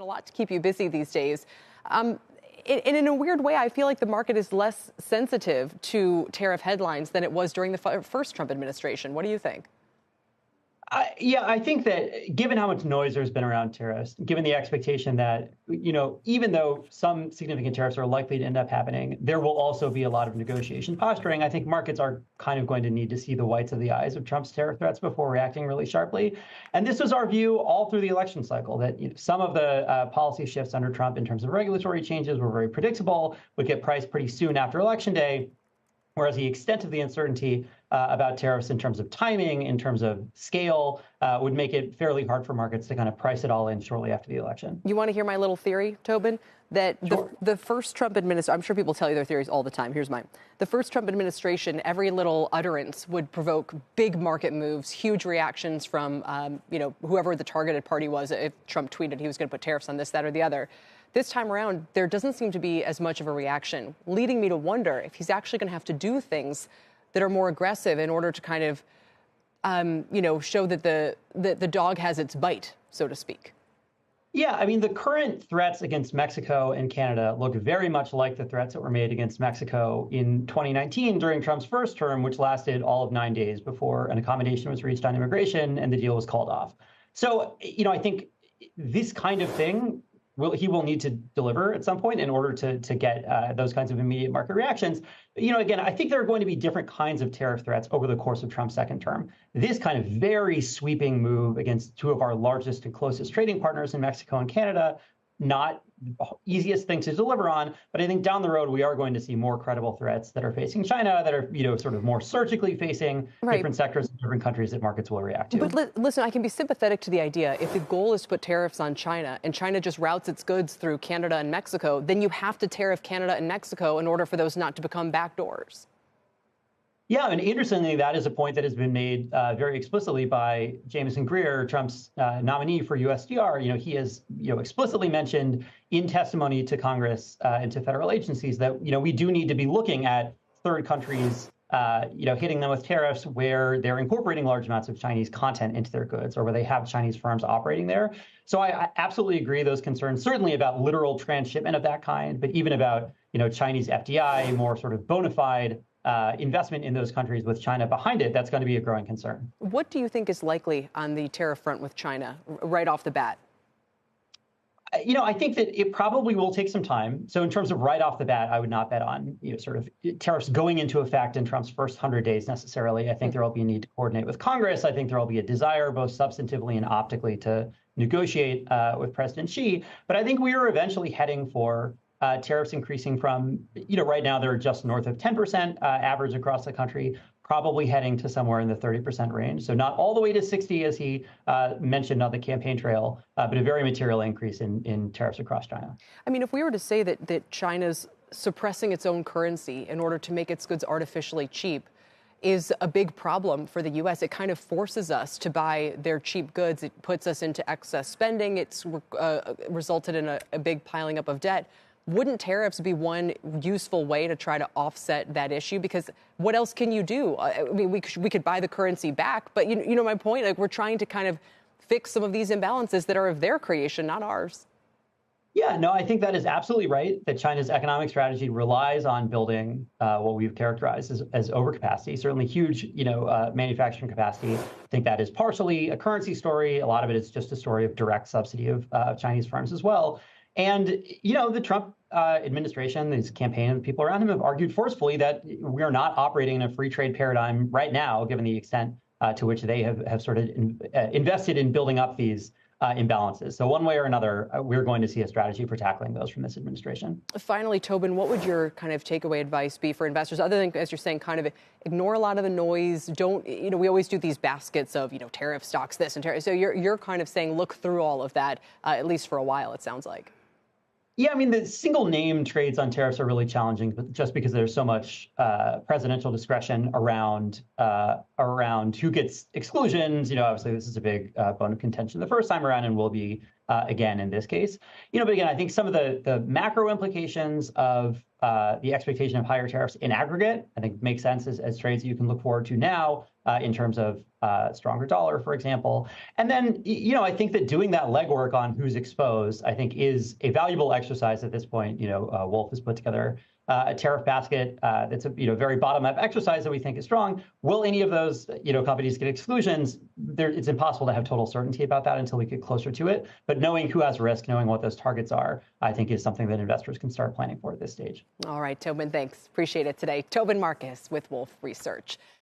A lot to keep you busy these days. And in a weird way, I feel like the market is less sensitive to tariff headlines than it was during the first Trump administration. What do you think? I think that given how much noise there's been around tariffs, given the expectation that, even though some significant tariffs are likely to end up happening, there will also be a lot of negotiation posturing. I think markets are kind of going to need to see the whites of the eyes of Trump's tariff threats before reacting really sharply. And this was our view all through the election cycle, that some of the policy shifts under Trump in terms of regulatory changes were very predictable, would get priced pretty soon after Election Day. Whereas the extent of the uncertainty about tariffs in terms of timing, in terms of scale, would make it fairly hard for markets to kind of price it all in shortly after the election. You want to hear my little theory, Tobin? That sure. the first Trump administration, I'm sure people tell you their theories all the time. Here's mine. The first Trump administration, every little utterance would provoke big market moves, huge reactions from, whoever the targeted party was. If Trump tweeted he was going to put tariffs on this, that, or the other. This time around, there doesn't seem to be as much of a reaction, leading me to wonder if he's actually going to have to do things that are more aggressive in order to kind of, show that the dog has its bite, so to speak. Yeah, I mean, the current threats against Mexico and Canada look very much like the threats that were made against Mexico in 2019 during Trump's first term, which lasted all of 9 days before an accommodation was reached on immigration and the deal was called off. So, I think this kind of thing, he will need to deliver at some point in order to get those kinds of immediate market reactions. Again, I think there are going to be different kinds of tariff threats over the course of Trump's second term. This kind of very sweeping move against two of our largest and closest trading partners in Mexico and Canada, not the easiest thing to deliver on. But I think down the road, we are going to see more credible threats that are facing China, that are, sort of more surgically facing different sectors in different countries that markets will react to. But listen, I can be sympathetic to the idea. If the goal is to put tariffs on China and China just routes its goods through Canada and Mexico, then you have to tariff Canada and Mexico in order for those not to become backdoors. Yeah, and interestingly, that is a point that has been made very explicitly by Jameson Greer, Trump's nominee for USDR. He has explicitly mentioned in testimony to Congress and to federal agencies that we do need to be looking at third countries, hitting them with tariffs where they're incorporating large amounts of Chinese content into their goods or where they have Chinese firms operating there. So I absolutely agree those concerns, certainly about literal transshipment of that kind, but even about Chinese FDI, more sort of bona fide investment in those countries with China behind it, that's going to be a growing concern. What do you think is likely on the tariff front with China right off the bat? I think that it probably will take some time. So in terms of right off the bat, I would not bet on sort of tariffs going into effect in Trump's first 100 days necessarily. I think there will be a need to coordinate with Congress. I think there will be a desire both substantively and optically to negotiate with President Xi. But I think we are eventually heading for tariffs increasing from, right now they're just north of 10% average across the country, probably heading to somewhere in the 30% range. So not all the way to 60, as he mentioned on the campaign trail, but a very material increase in tariffs across China. I mean, if we were to say that China's suppressing its own currency in order to make its goods artificially cheap is a big problem for the U.S. It kind of forces us to buy their cheap goods. It puts us into excess spending. It's resulted in a big piling up of debt. Wouldn't tariffs be one useful way to try to offset that issue? Because what else can you do? I mean, we could buy the currency back, but you know my point? Like, we're trying to kind of fix some of these imbalances that are of their creation, not ours. Yeah, no, I think that is absolutely right, that China's economic strategy relies on building what we've characterized as overcapacity, certainly huge, manufacturing capacity. I think that is partially a currency story. A lot of it is just a story of direct subsidy of Chinese firms as well. And, the Trump administration, his campaign, and the people around him have argued forcefully that we are not operating in a free trade paradigm right now, given the extent to which they have sort of invested in building up these imbalances. So one way or another, we're going to see a strategy for tackling those from this administration. Finally, Tobin, what would your kind of takeaway advice be for investors, other than, as you're saying, kind of ignore a lot of the noise? Don't, we always do these baskets of, tariff stocks, this and tariff. So you're kind of saying look through all of that, at least for a while, it sounds like. Yeah, I mean, the single name trades on tariffs are really challenging, but just because there's so much presidential discretion around who gets exclusions. Obviously, this is a big bone of contention the first time around and will be again in this case. But again, I think some of the macro implications of the expectation of higher tariffs in aggregate, I think make sense as trades that you can look forward to now in terms of stronger dollar, for example. And then, I think that doing that legwork on who's exposed, I think is a valuable exercise at this point. Wolfe has put together a tariff basket that's a very bottom-up exercise that we think is strong. Will any of those companies get exclusions? It's impossible to have total certainty about that until we get closer to it. But knowing who has risk, knowing what those targets are, I think is something that investors can start planning for at this stage. All right, Tobin, thanks. Appreciate it today. Tobin Marcus with Wolfe Research.